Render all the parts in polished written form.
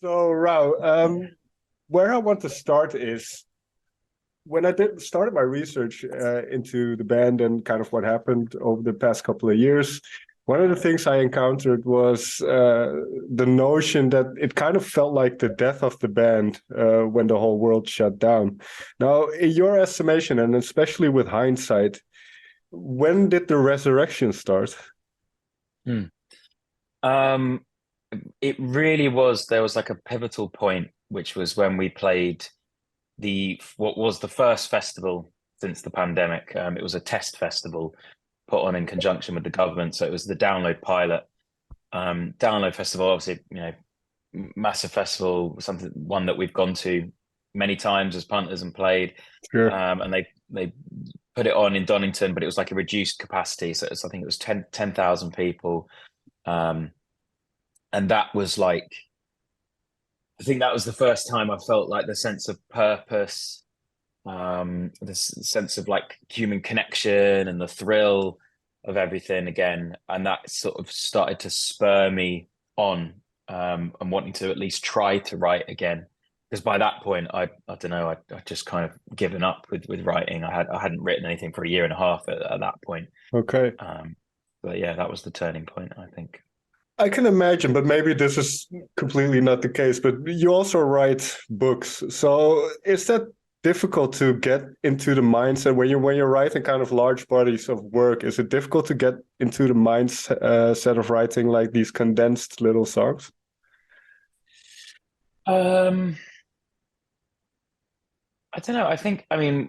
So, Rao, where I want to start is when I started my research into the band and kind of what happened over the past couple of years. One of the things I encountered was the notion that it kind of felt like the death of the band when the whole world shut down. Now, in your estimation, and especially with hindsight, when did the resurrection start? Hmm. Um, it really was. There was like a pivotal point, which was when we played the what was the first festival since the pandemic. It was a test festival put on in conjunction with the government. So it was the Download Pilot. Download Festival, obviously, massive festival, one that we've gone to many times as punters and played. Sure. And they put it on in Donington, but it was like a reduced capacity. So I think it was 10,000 people. Um, and that was like, I think that was the first time I felt like the sense of purpose, this sense of like human connection and the thrill of everything again. And that sort of started to spur me on, and wanting to at least try to write again. Because by that point, I don't know, I just kind of given up with writing. I hadn't written anything for a year and a half at that point. Okay. But yeah, that was the turning point, I think. I can imagine, but maybe this is completely not the case. But you also write books, so is that difficult to get into the mindset when you're writing kind of large bodies of work? Is it difficult to get into the mindset of writing like these condensed little songs? Um, I don't know. I mean,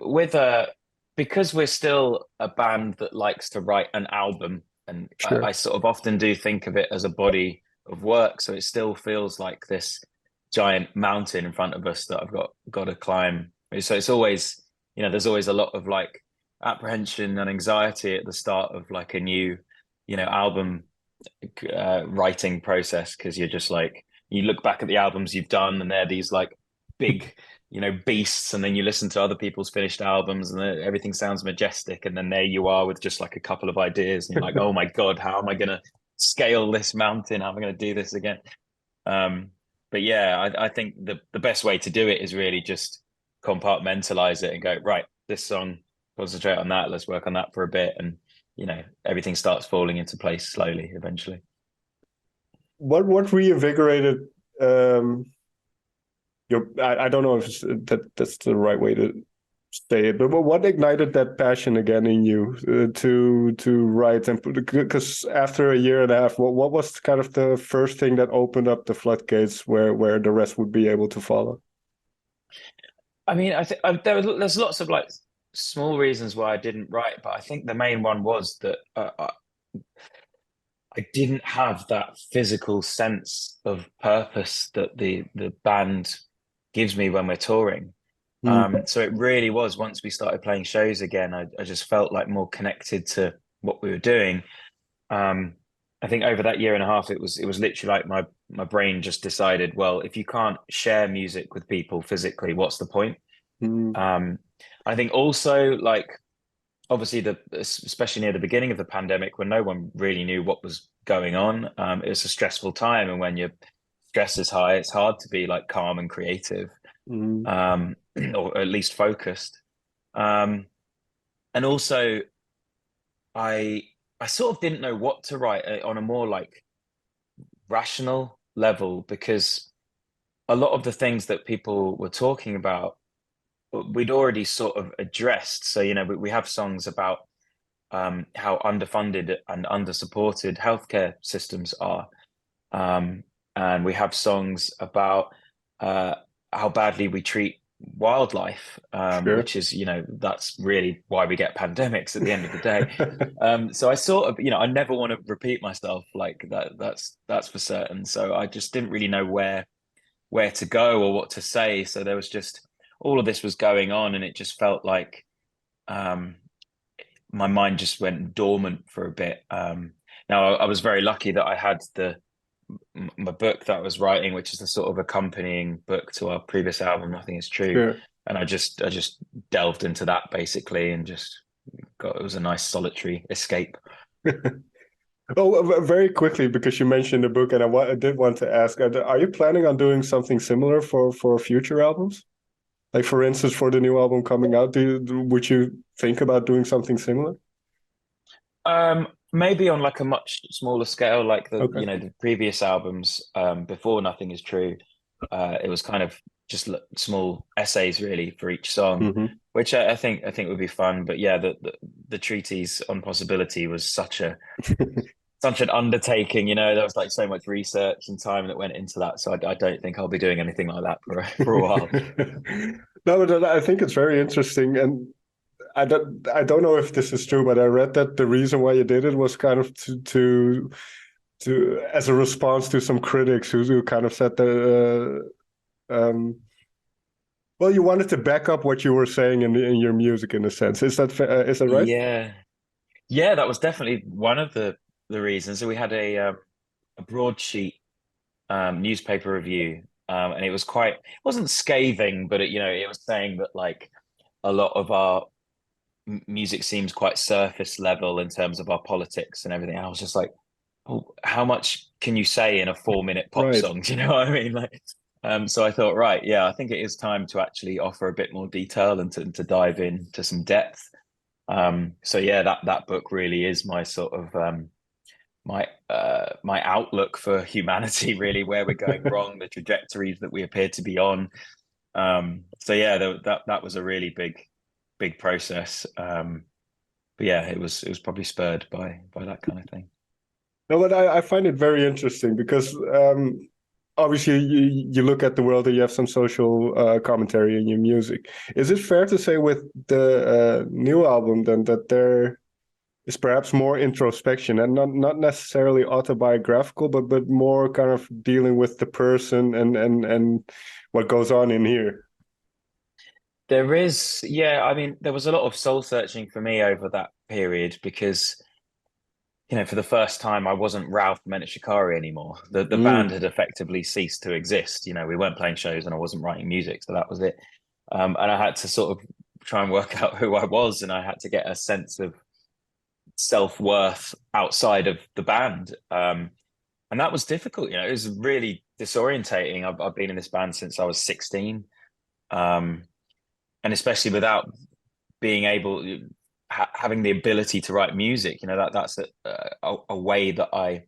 because we're still a band that likes to write an album, and I Sure. sort of often do think of it as a body of work. So it still feels like this giant mountain in front of us that I've got to climb. So it's always, there's always a lot of like apprehension and anxiety at the start of like a new, album writing process, because you're just like you look back at the albums you've done and they're these like big beasts, and then you listen to other people's finished albums and everything sounds majestic, and then there you are with just like a couple of ideas and you're like, oh my god, how am I gonna scale this mountain, how am I gonna do this again? But yeah, I think the best way to do it is really just compartmentalize it and go, right, this song, concentrate on that, let's work on that for a bit, and everything starts falling into place slowly eventually. What reinvigorated I don't know if that's the right way to say it, but what ignited that passion again in you to write and put, because after a year and a half, what was kind of the first thing that opened up the floodgates where the rest would be able to follow? I mean, I think there's lots of like small reasons why I didn't write, but I think the main one was that I didn't have that physical sense of purpose that the band gives me when we're touring. Mm. So it really was, once we started playing shows again, I just felt like more connected to what we were doing. Um, I think over that year and a half, it was literally like my brain just decided, well, if you can't share music with people physically, what's the point? Mm. Um, I think also like obviously especially near the beginning of the pandemic when no one really knew what was going on, it was a stressful time, and when your stress is high, it's hard to be like calm and creative, Mm. um, or at least focused. Um, and also I I sort of didn't know what to write on a more like rational level, because a lot of the things that people were talking about we'd already sort of addressed. So, we have songs about how underfunded and undersupported healthcare systems are. Um, and we have songs about uh, how badly we treat wildlife, Sure. which is, that's really why we get pandemics at the end of the day. So I sort of, I never want to repeat myself like that. That's for certain. So I just didn't really know where to go or what to say. So there was just all of this was going on, and it just felt like um, my mind just went dormant for a bit. Now I was very lucky that I had my book that I was writing, which is the sort of accompanying book to our previous album, Nothing Is True, Sure. and I just delved into that basically, and just it was a nice solitary escape. Oh, very quickly, because you mentioned the book, and I did want to ask: are you planning on doing something similar for future albums? Like, for instance, for the new album coming out, would you think about doing something similar? Maybe on like a much smaller scale, like Okay. the previous albums, before Nothing Is True, it was kind of just small essays really for each song, Hmm. which I think would be fun. But yeah, the treatise on possibility was such an undertaking, there was like so much research and time that went into that. So I don't think I'll be doing anything like that for a while. No, but I think it's very interesting, and I don't know if this is true, but I read that the reason why you did it was kind of to as a response to some critics who kind of said that well, you wanted to back up what you were saying in your music in a sense. Is that right? Yeah. Yeah, that was definitely one of the reasons. So we had a broadsheet newspaper review, and it was it wasn't scathing, but it was saying that like a lot of our music seems quite surface level in terms of our politics and everything. I was just like, oh, how much can you say in a 4-minute pop Right. song? Do you know what I mean? Like, so I thought, right, yeah, I think it is time to actually offer a bit more detail and to dive into some depth. So yeah, that book really is my sort of my outlook for humanity, really, where we're going wrong, the trajectories that we appear to be on. So yeah, that was a really big process. But yeah, it was probably spurred by that kind of thing. No, but I find it very interesting because obviously you look at the world and you have some social commentary in your music. Is it fair to say with the new album then that there is perhaps more introspection and not necessarily autobiographical, but more kind of dealing with the person and what goes on in here? There is, yeah, I mean, there was a lot of soul searching for me over that period because, for the first time, I wasn't Rou from Enter Shikari anymore. The band Mm, had effectively ceased to exist. We weren't playing shows and I wasn't writing music, so that was it. And I had to sort of try and work out who I was, and I had to get a sense of self-worth outside of the band. And that was difficult. It was really disorientating. I've been in this band since I was 16. Um, and especially without being able having the ability to write music, that's a way that I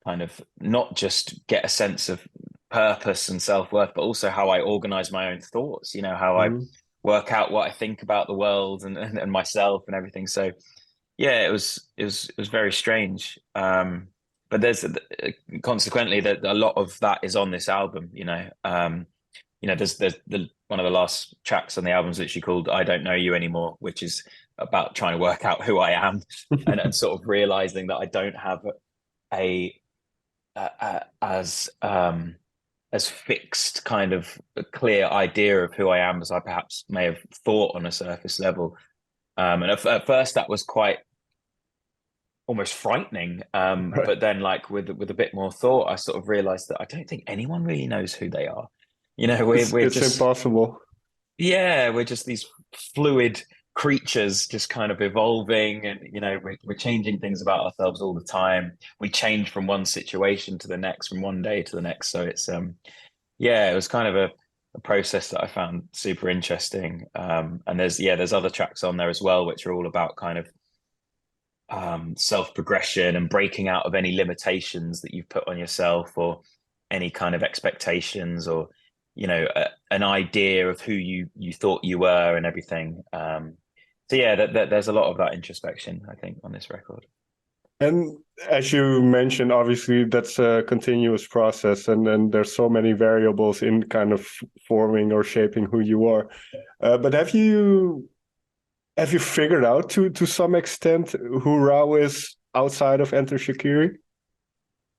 kind of not just get a sense of purpose and self-worth, but also how I organize my own thoughts, how I mm. work out what I think about the world and myself and everything. So yeah, it was very strange. But there's consequently that a lot of that is on this album, there's the one of the last tracks on the album is literally called "I Don't Know You Anymore," which is about trying to work out who I am and sort of realizing that I don't have a, as fixed kind of a clear idea of who I am as I perhaps may have thought on a surface level. And at first that was quite almost frightening. Right. But then like with a bit more thought, I sort of realized that I don't think anyone really knows who they are. We're It's just impossible. yeah, we're just these fluid creatures just kind of evolving, and we're changing things about ourselves all the time. We change from one situation to the next, from one day to the next. So it's yeah, it was kind of a process that I found super interesting. And there's other tracks on there as well, which are all about kind of self-progression and breaking out of any limitations that you've put on yourself or any kind of expectations or an idea of who you thought you were and everything. So yeah, there's a lot of that introspection, I think, on this record. And as you mentioned, obviously that's a continuous process, and there's so many variables in kind of forming or shaping who you are. But have you figured out to some extent who Rao is outside of Enter Shikari?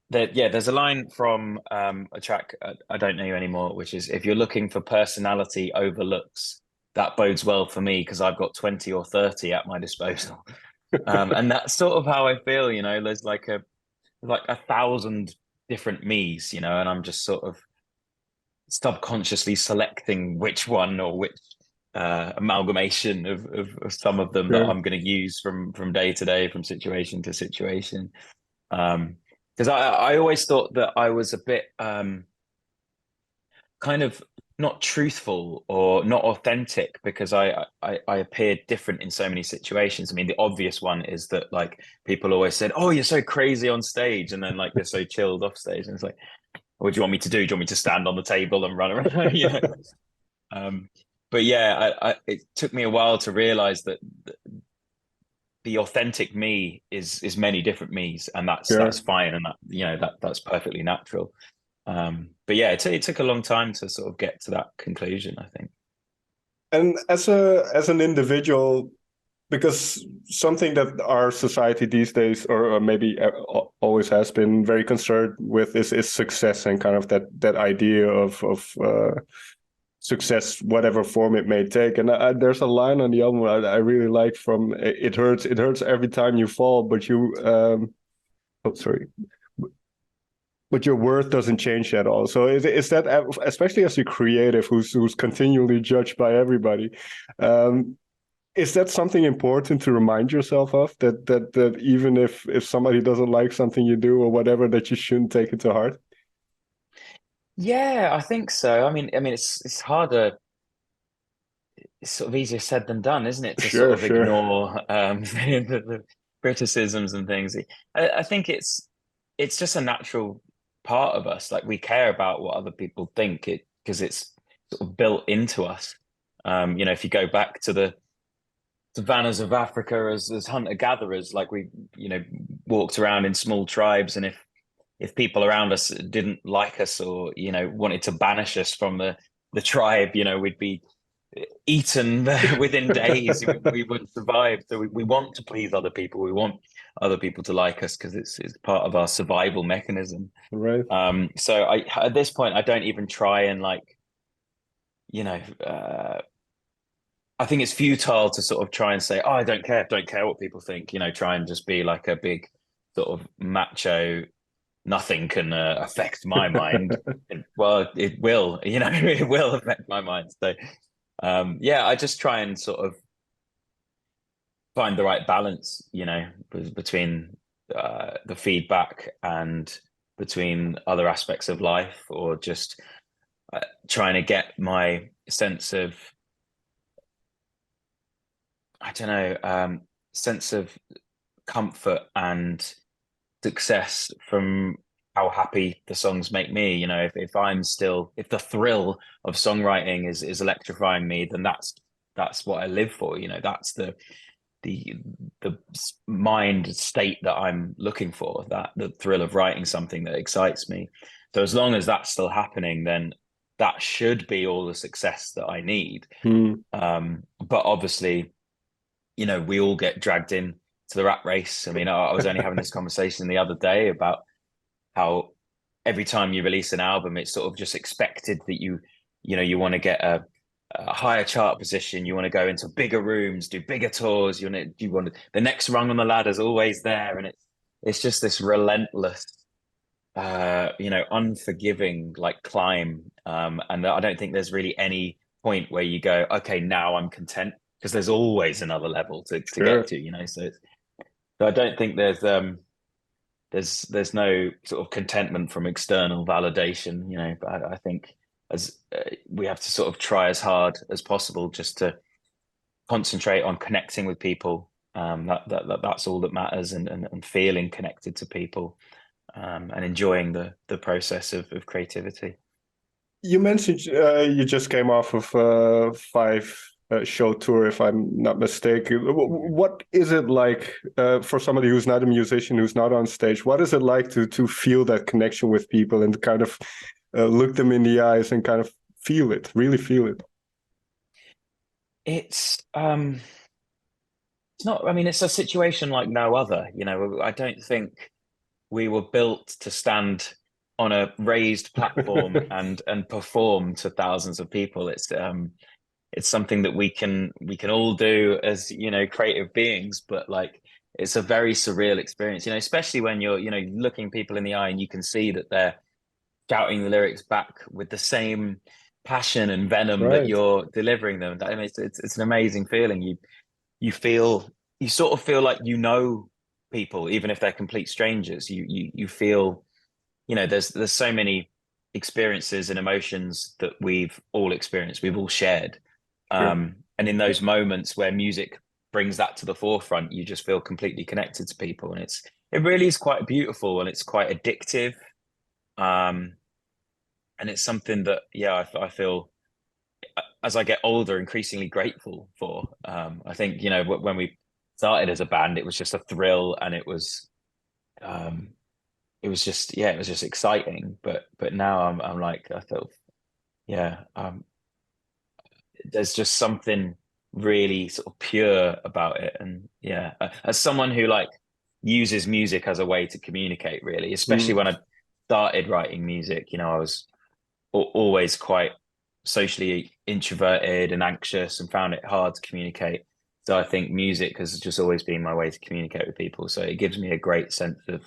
There's a line from a track, I Don't Know You Anymore, which is, if you're looking for personality over looks, that bodes well for me because I've got 20 or 30 at my disposal. And that's sort of how I feel, there's like 1,000 different me's, and I'm just sort of subconsciously selecting which one or which amalgamation of some of them that Sure. I'm going to use from day to day, from situation to situation. Because I always thought that I was a bit kind of not truthful or not authentic because I appeared different in so many situations. I mean, the obvious one is that like people always said, "Oh, you're so crazy on stage," and then like you're so chilled off stage, and it's like, "What do you want me to do? Do you want me to stand on the table and run around?" You know. But yeah, it took me a while to realize that the authentic me is many different me's, and that's Sure. fine, and that's perfectly natural. But yeah, it took a long time to sort of get to that conclusion, I think. And as an individual, because something that our society these days, or maybe always has been very concerned with, is success, and kind of that idea of success, whatever form it may take. And there's a line on the album I really like from "It hurts every time you fall, but you oh sorry, but your worth doesn't change at all." So is that, especially as a creative who's continually judged by everybody, is that something important to remind yourself of, that even if somebody doesn't like something you do or whatever, that you shouldn't take it to heart? Yeah, I think so. I mean, it's harder. It's sort of easier said than done, isn't it, to sort Sure, of sure. ignore the criticisms and things. I think it's just a natural part of us. Like we care about what other people think it because it's sort of built into us. If you go back to the savannas of Africa as hunter-gatherers, like we, walked around in small tribes, and if people around us didn't like us or, wanted to banish us from the tribe, we'd be eaten within days. We wouldn't survive. So we want to please other people. We want other people to like us because it's part of our survival mechanism. Right. So at this point, I don't even try and like, I think it's futile to sort of try and say, "Oh, I don't care what people think." Try and just be like a big sort of macho. Nothing can affect my mind. Well, it will, it will affect my mind. So, yeah, I just try and sort of find the right balance, between the feedback and between other aspects of life, or just trying to get my sense of, I don't know, sense of comfort and success from how happy the songs make me. If the thrill of songwriting is electrifying me, then that's what I live for. That's the mind state that I'm looking for, that the thrill of writing something that excites me. So as long as that's still happening, then that should be all the success that I need. Hmm. But obviously, we all get dragged in to the rat race. I mean, I was only having this conversation the other day about how every time you release an album, it's sort of just expected that you want to get a higher chart position. You want to go into bigger rooms, do bigger tours. You want the next rung on the ladder is always there, and it's just this relentless, unforgiving like climb. And I don't think there's really any point where you go, okay, now I'm content, because there's always another level to get Sure. to. So I don't think there's no sort of contentment from external validation, but I think as we have to sort of try as hard as possible just to concentrate on connecting with people. That's all that matters, and feeling connected to people, and enjoying the process of creativity. You mentioned you just came off of five show tour, if I'm not mistaken. What is it like for somebody who's not a musician, who's not on stage? What is it like to feel that connection with people and kind of look them in the eyes and kind of feel it, really feel it? It's not. I mean, it's a situation like no other. I don't think we were built to stand on a raised platform and perform to thousands of people. It's something that we can all do as creative beings, but like it's a very surreal experience, especially when you're looking people in the eye and you can see that they're shouting the lyrics back with the same passion and venom that Right. you're delivering them. I mean, it's an amazing feeling. You sort of feel like people, even if they're complete strangers. You feel, there's so many experiences and emotions that we've all experienced, we've all shared. Sure. And in those moments where music brings that to the forefront, you just feel completely connected to people. And it really is quite beautiful, and it's quite addictive. Um, and it's something that, yeah, I feel as I get older, increasingly grateful for. I think, when we started as a band, it was just a thrill, and um, it was just, yeah, it was just exciting. But now I'm like, I feel, yeah, there's just something really sort of pure about it. And yeah, as someone who like uses music as a way to communicate, really, especially Mm. when I started writing music, I was always quite socially introverted and anxious and found it hard to communicate. So I think music has just always been my way to communicate with people. So it gives me a great sense of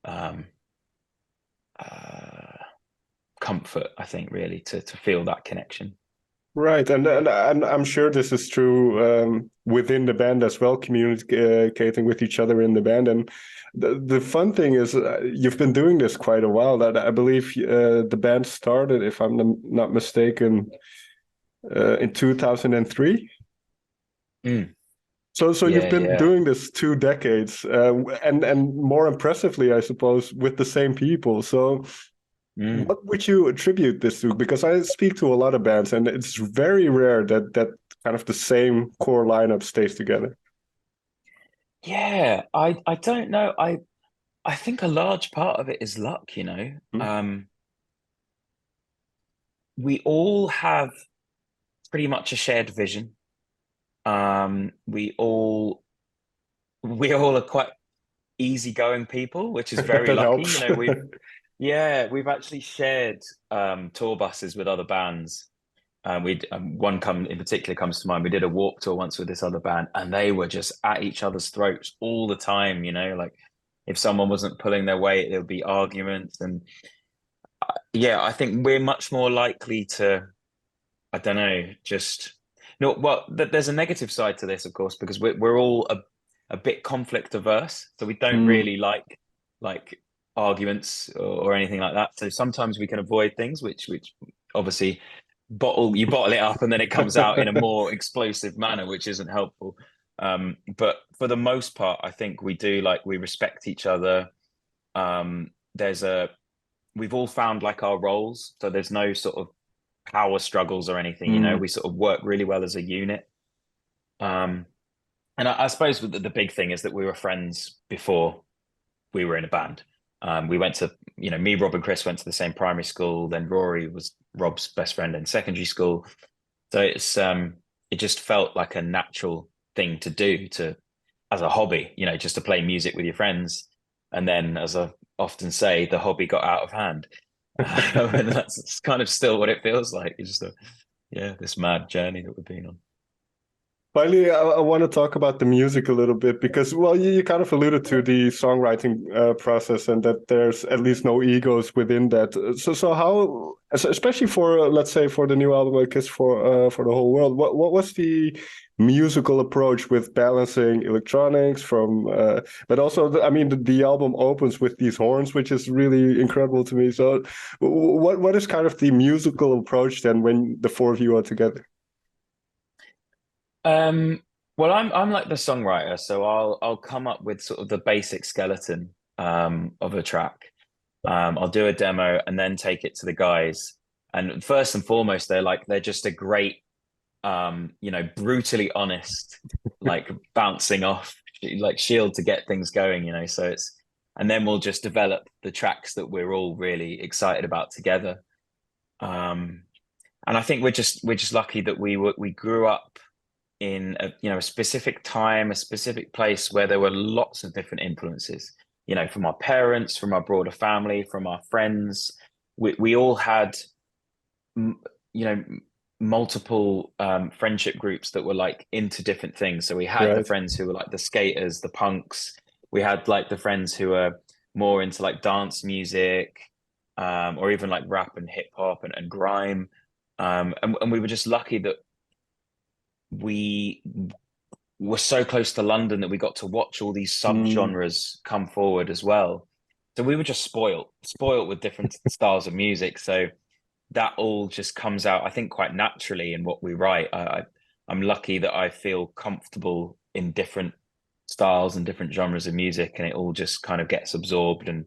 um, uh, comfort, I think, really, to feel that connection. Right, and I'm sure this is true within the band as well, communicating with each other in the band. And the fun thing is, you've been doing this quite a while. That I believe the band started, if I'm not mistaken, in 2003. Mm. So you've Yeah, been yeah. doing this 2 decades, and more impressively, I suppose, with the same people. So Mm. what would you attribute this to? Because I speak to a lot of bands, and it's very rare that kind of the same core lineup stays together. Yeah, I don't know. I think a large part of it is luck, Hmm? We all have pretty much a shared vision. Um, we all we all are quite easygoing people, which is very That lucky. helps. We've actually shared tour buses with other bands. We one come in particular comes to mind. We did a Warp Tour once with this other band, and they were just at each other's throats all the time. Like if someone wasn't pulling their weight, there would be arguments. And yeah, I think we're much more likely to, I don't know, just no. Well, there's a negative side to this, of course, because we're all a bit conflict averse, so we don't Mm. really like arguments or anything like that. So sometimes we can avoid things, which obviously bottle it up, and then it comes out in a more explosive manner, which isn't helpful. But for the most part, I think we respect each other. There's a We've all found like our roles, so there's no sort of power struggles or anything. Mm. We sort of work really well as a unit. Um, and I suppose the big thing is that we were friends before we were in a band. We went to, me, Rob, and Chris went to the same primary school. Then Rory was Rob's best friend in secondary school. So it just felt like a natural thing to do as a hobby, just to play music with your friends. And then, as I often say, the hobby got out of hand. And that's kind of still what it feels like. It's just this mad journey that we've been on. Finally, I want to talk about the music a little bit because, well, you kind of alluded to the songwriting process and that there's at least no egos within that. So how, especially for, let's say, for the new album, like Kiss for the Whole World, what was the musical approach with balancing electronics but also, I mean, the album opens with these horns, which is really incredible to me. So what is kind of the musical approach then when the four of you are together? Um, well, I'm like the songwriter, so I'll come up with sort of the basic skeleton of a track. I'll do a demo and then take it to the guys. And first and foremost, they're just a great brutally honest, like bouncing off like shield to get things going. So and then we'll just develop the tracks that we're all really excited about together. Um, and I think we're just lucky that we grew up in a specific time, a specific place where there were lots of different influences, from our parents, from our broader family, from our friends. We all had, you know, multiple friendship groups that were like into different things. So we had the Right. friends who were like the skaters, the punks. We had like the friends who were more into like dance music, or even like rap and hip hop and grime. And we were just lucky that we we're so close to London that we got to watch all these Mm. subgenres come forward as well. So we were just spoiled with different styles of music. So that all just comes out, I think, quite naturally in what we write. I'm lucky that I feel comfortable in different styles and different genres of music, and it all just kind of gets absorbed and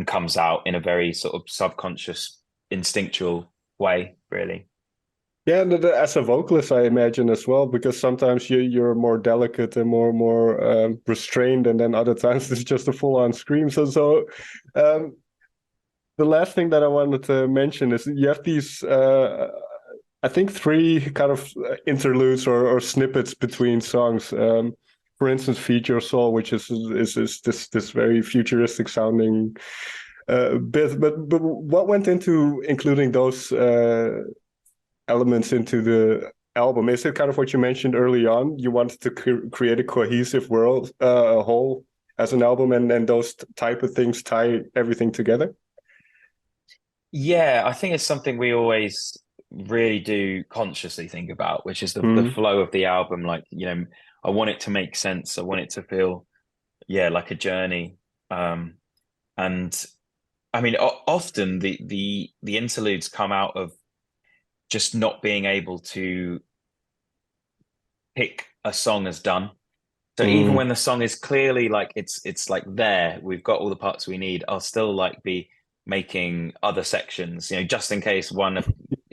comes out in a very sort of subconscious, instinctual way, really. Yeah, and as a vocalist, I imagine as well, because sometimes you're more delicate and more restrained, and then other times it's just a full-on scream. Um, the last thing that I wanted to mention is you have these, I think, three kind of interludes or snippets between songs. For instance, "Feed Your Soul," which is this very futuristic sounding bit. But what went into including those elements into the album? Is it kind of what you mentioned early on? You wanted to create a cohesive world, a whole as an album, and those type of things tie everything together? Yeah, I think it's something we always really do consciously think about, which is the Mm. flow of the album. Like, I want it to make sense. I want it to feel, yeah, like a journey. Um, and I mean, often the interludes come out of just not being able to pick a song as done. So even Mm. when the song is clearly like it's like there, we've got all the parts we need, I'll still like be making other sections, just in case one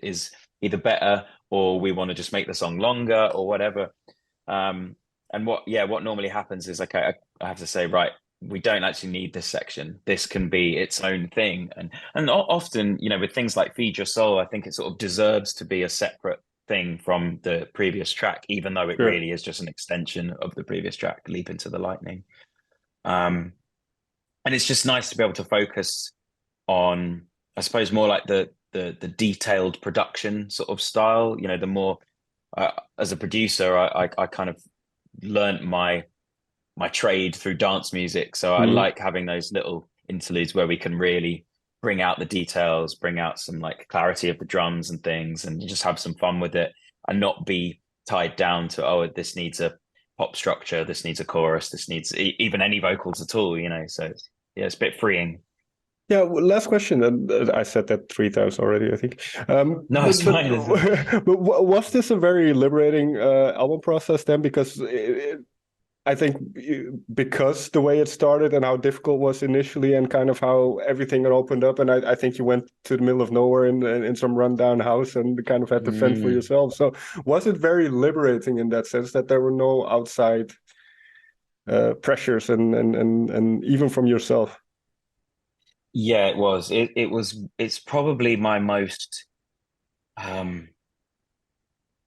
is either better or we want to just make the song longer or whatever. And what normally happens is, okay, I have to say, right, we don't actually need this section. This can be its own thing. And often, with things like Feed Your Soul, I think it sort of deserves to be a separate thing from the previous track, even though it Sure. really is just an extension of the previous track, Leap Into the Lightning. Um, and it's just nice to be able to focus on, I suppose, more like the detailed production sort of style. The more as a producer, I kind of learned my trade through dance music, so I Mm. like having those little interludes where we can really bring out the details, bring out some like clarity of the drums and things, and just have some fun with it and not be tied down to, oh, this needs a pop structure, this needs a chorus, this needs even any vocals at all. So yeah, it's a bit freeing. Yeah, last question. And I said that three times already, I think. No, it's fine. But was this a very liberating album process then? Because I think because the way it started and how difficult it was initially, and kind of how everything had opened up, and I think you went to the middle of nowhere in some rundown house and kind of had to fend for Mm. yourself. So was it very liberating in that sense that there were no outside pressures and even from yourself? Yeah, it was. It's probably my most um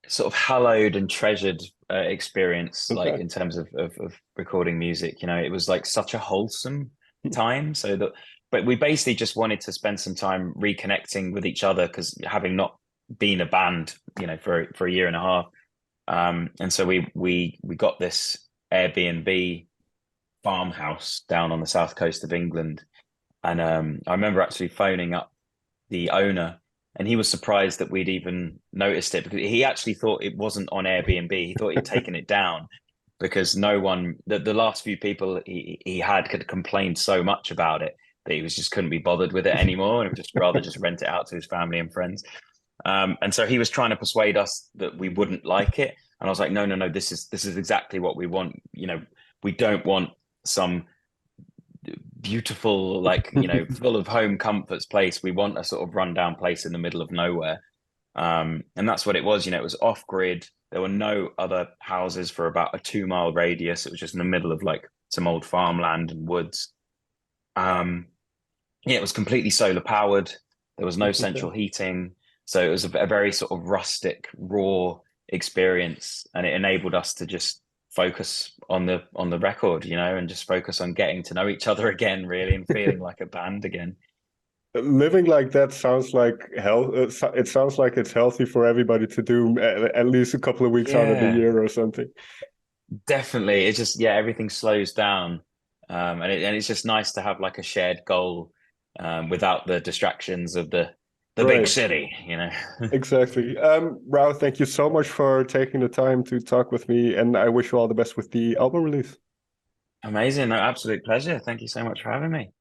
sort of hallowed and treasured experience, like Okay. in terms of recording music. It was like such a wholesome time. But we basically just wanted to spend some time reconnecting with each other, because having not been a band, for a year and a half, and so we got this Airbnb farmhouse down on the south coast of England, and I remember actually phoning up the owner, and he was surprised that we'd even noticed it, because he actually thought it wasn't on Airbnb. He thought he'd taken it down because no one, the last few people he had complained so much about it that he was just couldn't be bothered with it anymore, and would just rather just rent it out to his family and friends. And so he was trying to persuade us that we wouldn't like it, and I was like, no, no, no, this is exactly what we want. We don't want some beautiful, like, full of home comforts place. We want a sort of rundown place in the middle of nowhere. And that's what it was. It was off grid. There were no other houses for about a 2 mile radius. It was just in the middle of like some old farmland and woods. Yeah, it was completely solar powered. There was no Okay. central heating. So it was a very sort of rustic, raw experience. And it enabled us to just focus on the record, and just focus on getting to know each other again, really, and feeling like a band again. Living like that sounds like health. It sounds like it's healthy for everybody to do at least a couple of weeks out of the Yeah, year or something. definitely. It's just, yeah, everything slows down. And it's just nice to have like a shared goal, without the distractions of the the big Right. city, you know. Exactly. Rou, thank you so much for taking the time to talk with me, and I wish you all the best with the album release. Amazing. No, absolute pleasure. Thank you so much for having me.